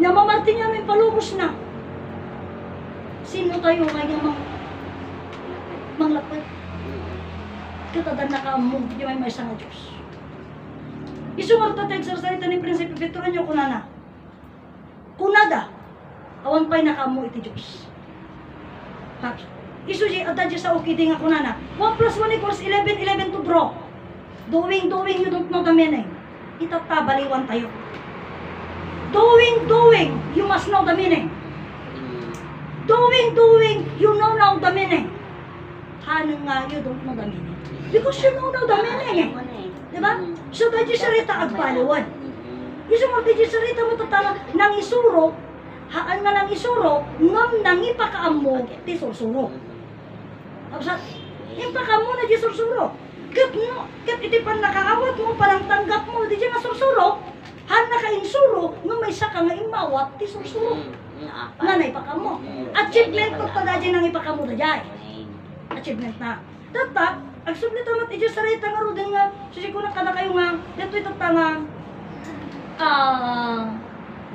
Namamartin niya may palubos na. Sino tayo kaya manglapad? Katadan na ka mo, di may maisa nga Diyos. Isumarta tayo sa salita ni Prinsipe Petro niyo kunana. Kunada, awan pa'y nakamu iti Diyos. Isu di adadya sa ukidi nga kunana. 1 plus 1 equals 11, 11 to draw. Doing, you don't know the meaning. Itatabaliwan tayo. Doing, you must know the meaning. Doing, you know now the meaning. Hanang nga, you don't know the meaning. Because you know now the meaning Diba? So, dahil sarita agpalawan. Iso mo, dahil sarita mo tatama nang isuro, haan nga nang isuro, ngam nang ipakaam mo, ti sursuro. Kapsa, ipakaam mo na di sursuro. Kat iti pan nakaawat mo, parang tanggap mo, di nga sursuro, han nakainsuro, nga may saka nga imawat, ti sursuro. Nanay ipakaam mo. Achievement ko pa dahil nang ipakaam mo dahil. Achievement na. Tatak, ang sublit naman iti sarita nga ro din nga, susikunang ka na kayo nga, dito ito nga,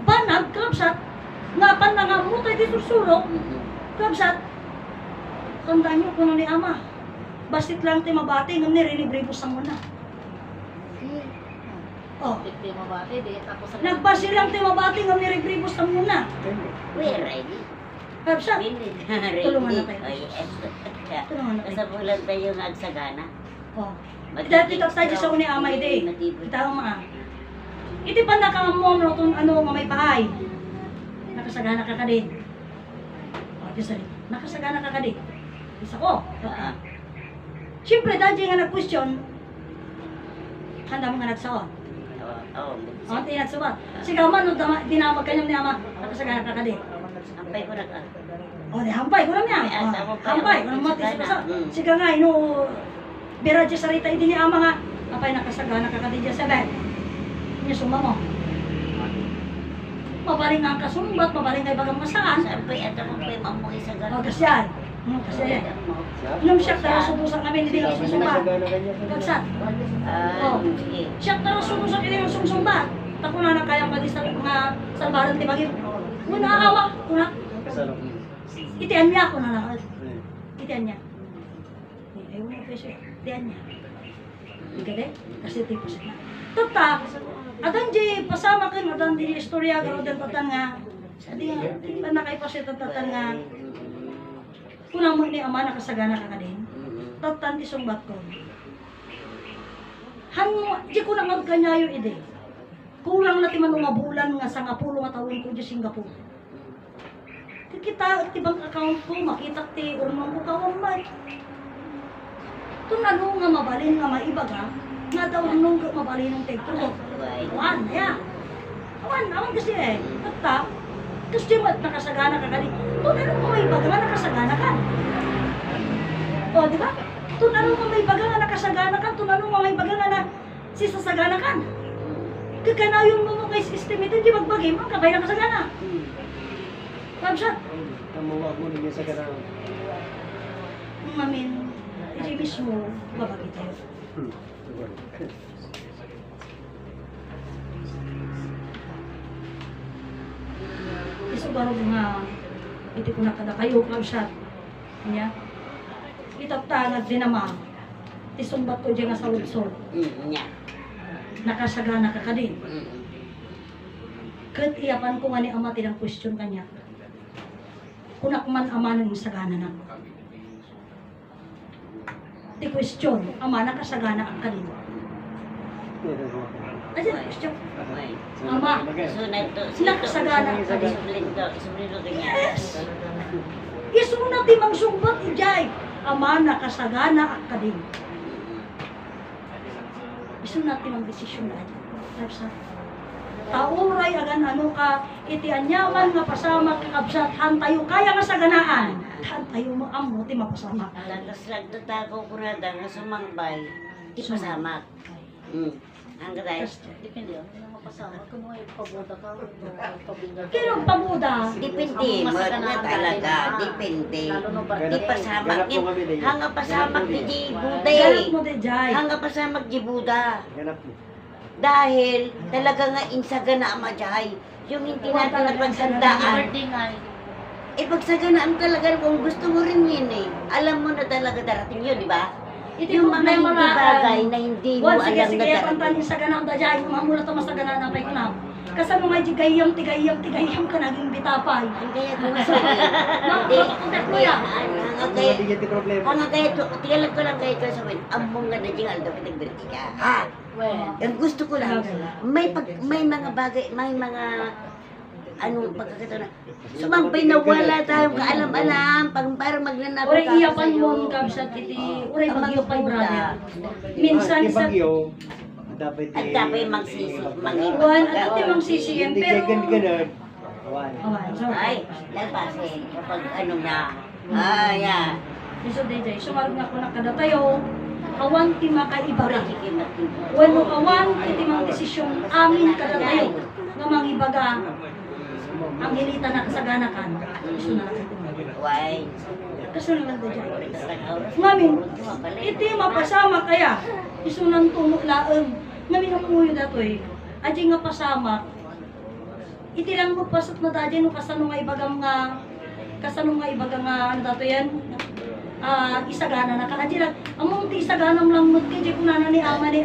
banag, kapsat, nga panangam mo tayo di sursuro, kapsat, tandaan nyo kung ano ni Ama, basit lang ti mabati, nga nirinibribos ang muna. Oh. Nagbasi lang ti mabati, nga nirinibribos ang muna. Where ready? Kapsat, tulungan na tayo. Tulungan na tayo. Kasabulan tayo ng agsagana. Oh. Dati tayo sa uni Ama iti. Itaw mga. Iti pa nakamom no kung ano nga may pahay. Nakasagana ka kadin. O, kisali. Nakasagana ka kadin. Isa ko. Siyempre, dahil nga nag-question, handa mo nga nagsaon. O, hindi nagsaon. Sigaw man, dinamag kanyang ni Ama, nakasagana ka kadin. Hampay ko na ka. O, di hampay ko lang yan. Hampay, kung mati sa siga nga, bira dyan sa rita, hindi ni Ama nga, apay nakasagana ka kadin dyan sa bed. Sumba mo. Mabaling nga ang kasumbat, mabaling nga ibagang masaan. Sampay at ako pa'y mamuhi sa gano'n. O, kasyan. Kasi, nung siyak na subusan kami, hindi nga susumba. Kagsat. Siyak na subusan kami ng sumsumba. Tako na na kaya pati sa mga salbaran ti bagay. Kung naawa, kung na. Itian niya ako na lang. Itian niya. Ayaw mo kasi, itian niya. Hindi kasi tipo siya. Tata, adan di pasama kan adan di istorya garo den tatan nga. Adi nga nakay pa siya tatan nga. Kunang mo ni Ama nakasagana ka kadin. Tatan di sumbat ko. Han di ko nang magkanyayo ide. Kulang na ti man nga bulan nga sa 10 nga taon ko di Singapore. Ti kita tibang account ko makita ti umang ko kawang man. Tunano nga mabalin nga maibaga. Nga daw nung mabali nung take to. Awan, ya. Awan kasi eh. Tata, kasi nakasagana ka kani. Tunano mo may baga nga nakasagana ka. O, di ba? Tunano mo may baga nga nakasagana ka. Tunano mo may baga nga na sisasagana ka. Kaganayon mo kay system ito, hindi magbagi mo, kabay nakasagana. Kamsat. Kamuha mo din sa ganaw. Mamin, hindi mismo, babagi tayo. Iso baro nga iti ko nakada kayo kamsat niya itaptanag din naman isumbat ko dyan nga sa lubsol nakasagana ka kadin kat iyapan ko nga ni Ama tinang question kanya kunak man Ama nang sagana na ti question Ama nakasagana ang kadin aja question Ama nakasagana ang kadin yes isunat ti mang sumbat ijay Ama nakasagana ang kadin isunat ti mang desisyon na aja tauray agan ano ka iti anyaman nga pasama kakabsat hantayo kaya nga saganaan hantayo mo amo ti mapasama Lantas lagtatago ko na nga sumangbay. Ipasamak. Hanggang tayo. Depende yun. Yung mapasama, kung may pabuda ka, pabuda. kino pabuda Depende. Mga talaga. Depende. Di pasamak. Hanga pasamak ni Jibuda ganap mo di jay Hanga pasamak Jibuda. Ganap mo. Dahil talaga nga insaga na Ama Jai. Yung hindi natin napagsandaan. Birthday nga. Eh, pagsaganaan talaga kung gusto mo rin yun eh. Alam mo na talaga darating yun, di ba? Iti Yung mga problema hindi na, bagay na hindi mo Wan, alam sige, na sige, darating. pantanin sa ganang da dyan, yung mamula to mas na ganang napay ko na. Kasano nga di tigayam ka naging bitapay. Ang kaya ko nga Mga kontak mo yan. Ang Kaya kaya, di problema. ang kaya, tigalan ko lang kayo ko sa win. Ambong nga na dyan, aldo, pinagbirti ka. Ha? Well, Ang gusto ko lang, may mga bagay, may mga anong pagkakataon na sumampay na wala tayong kaalam-alam para magnanapos Uray iyapan mo ka sa titi, uray bagyo pa brother. Minsan sa Bagyo, dapat at dapat magsisi, Wan, at iti mang sisiyem, Hindi pero... ganun. Awan. Awan, sorry. ay, lapasin kapag ano na, yan. Iso day, sumarag na ko na kada tayo, awan ti makaibaga. Pare, hindi matinto. When awan, iti mang desisyon amin kada tayo, nga mangibaga, ang hilita na kasagana kan. Iso na lang ito. Why? Kaso naman da dyan. Ngamin, iti mapasama kaya, iso nang tunok laeng, ngamin ang umuyo datoy, adi nga pasama, iti lang mo pasot na dadya no kasano nga ibagang nga, ano dato yan, isagana na ka. Adi lang, among ti isaganam lang mo, kaya kung nana ni ama ni,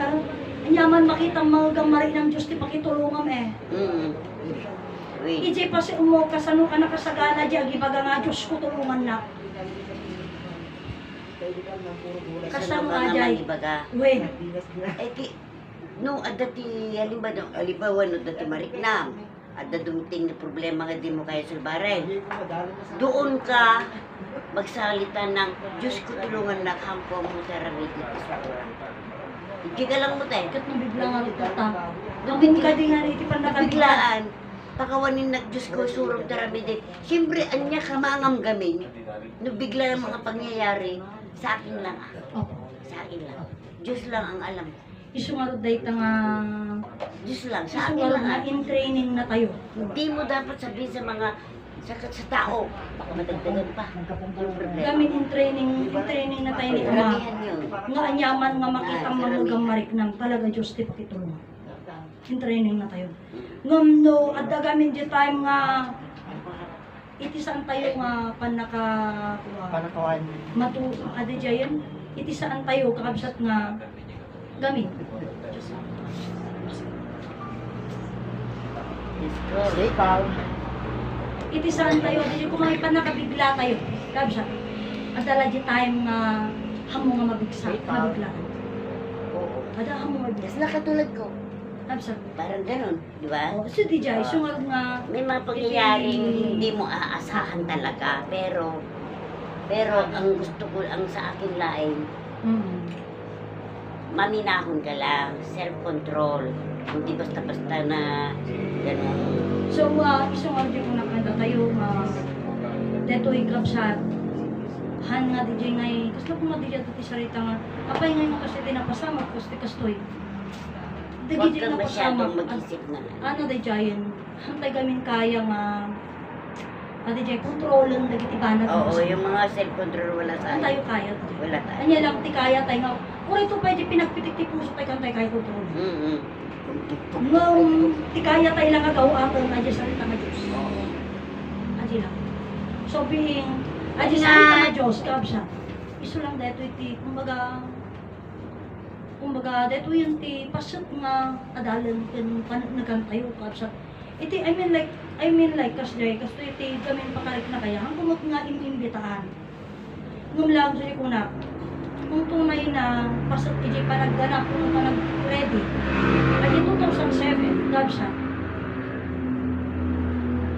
anyaman makita mga gamari ng Diyos ti pakitulungam eh. Wait. Iji pa si umo, kasano ka nakasagana di, agibaga nga Diyos ko tulungan na. Kasama nga ajay. ibaga. Wen, Eh, no, adati, halimbawa, no, dati mariknam. Ada dumiting na problema nga di mo kaya sulbaren. Doon ka magsalita ng Diyos ko tulungan na kampo mo sa ramid dito sa oras. Hindi ka lang mo tayo. kat nang bigla nga tata. Nung Nung ka di nga iti pan nakabigla. biglaan, pakawanin na Diyos ko surong taramid. Siyempre, anya ka gamin. No bigla ang mga pangyayari, sa akin lang. Oh, Sa akin lang. Diyos lang ang alam. isungarod day ta nga, Diyos lang, sa akin isungarod lang. na in training na tayo. Hindi mo dapat sabihin sa mga sa tao, baka madagdagan pa. Yung problema. Gamin in training na tayo ni Ama. Karamihan yun. Nga anyaman nga makita mamugang mariknam, talaga Diyos ti pakitulong. In training na tayo. Ngam no, at gamin di time nga, itisan tayo nga panaka, Panakawan. adi jayan, itisaan tayo kakabsat nga gamit. Diyos ko. Ikaw. Itisaan tayo, adi kung may panakabigla tayo, kakabsat. At dala di time nga hamo nga mabiglaan. Oo. Ada hamo nga mabigla. Yes, nakatulad ko. Kakabsat. Parang ganun, di ba? So di jay, sungarod nga, May mga pangyayaring hindi mo aasahan talaga, pero ang gusto ko, ang sa akin lain, maminahon ka lang, self-control, hindi basta-basta na gano'n. so isungarod yung unang kanta tayo, detoy kakabsat. Han nga di jay ngay, kasla ko nga di jay ti sarita nga, kapay ngayon kasi tinapasama, kasi kastoy. Di Huwag jay kang napasama. masyadong mag-isip na. Ano di jay hantay gamin kaya nga, di jay kontrolon dagiti banat. Oo, yung mga self-control wala Ang tayo. tayo kaya. di jay. Wala tayo. Anya lang ti kaya tayo nga, kung ito pa di pinagpitik ti puso tayo kantay kaya kontrol. Mm-hmm. Ngam ti kaya tayo lang agaw aton na dyan salita nga Diyos. Adi lang. So being, adi salita nga Diyos, kabsa. Iso lang dito iti, kumbaga, dito yun ti pasat nga adalan ken nagkantayo kabsa. Iti I mean like kasto iti gamin pakarik na kaya ang kumot nga inimbitaan. Ngum lang diri ko na kung tunay na pasat iti panagganap kung panag-ready. Ay 2007 kabsa.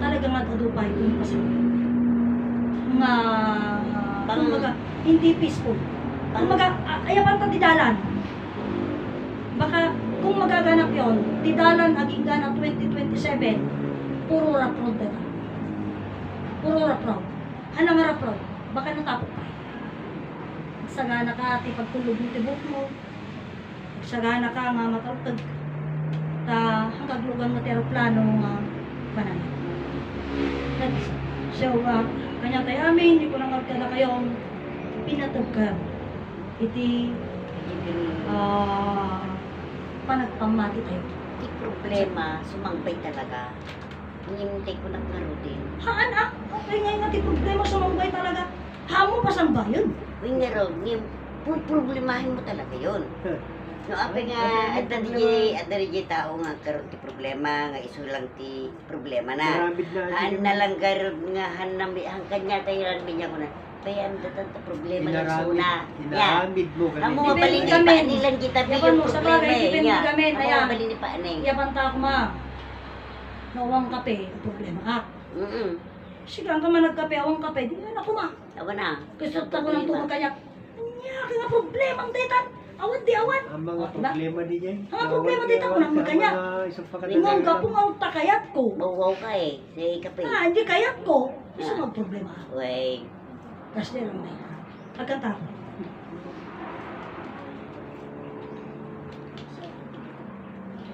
Talaga nga adupay kung pasat. Nga kumbaga hindi peaceful. Kumbaga ayapan ta di dalan. Baka kung magaganap yon, didalan aging ganap 2027, puro raprod na. Puro raprod. Hanang raprod, baka natapok ka. Magsagana ka ati pagtulog ng tibok mo. Magsagana ka nga matawtag. Ta hanggang lugan mo aeroplano nga banana. So, kanya tayo amin, hindi ko nang magkala kayong pinatag ka. Iti panagpamati tayo. Di problema, sumampay talaga. Hinintay ko ng karo din. Haan ah, okay ngayon nga di problema sa mambay talaga. Hamo pa sang bayon. Uy, nga ni problemahin mo talaga yun. No, apa nga, at di tao nga karon ti problema, nga iso lang ti problema na. Maramid na. Han na lang garod nga han kanya tayo ran binya ko na. Bayan datan ta problema lang suna. Ya. Inaramid mo Amo ganito. mabalin ni Depende pa kami. nilang kita Yapan bigyan mo, sa problema bagay, depende niya. kami, Amo kaya- mabalin ni pa anay. Iyabanta ko ma. Nawang kape, problema ka. Sigang ka man nagkape, awang kape, di na ako ma. Awa na. Gusto ko ng tungkol kaya. Anya, ka nga problema ang detan. Awan di awan. Ang mga Diba? problema din yan. Ang mga problema dito, ako nang magkanya. Ingon ka kung ang takayat ko. Bawaw ka eh. Say kape. Ah, hindi kayat ko. Gusto mag-problema ako. Uy. Kasi lang na yan. Pagkatapos.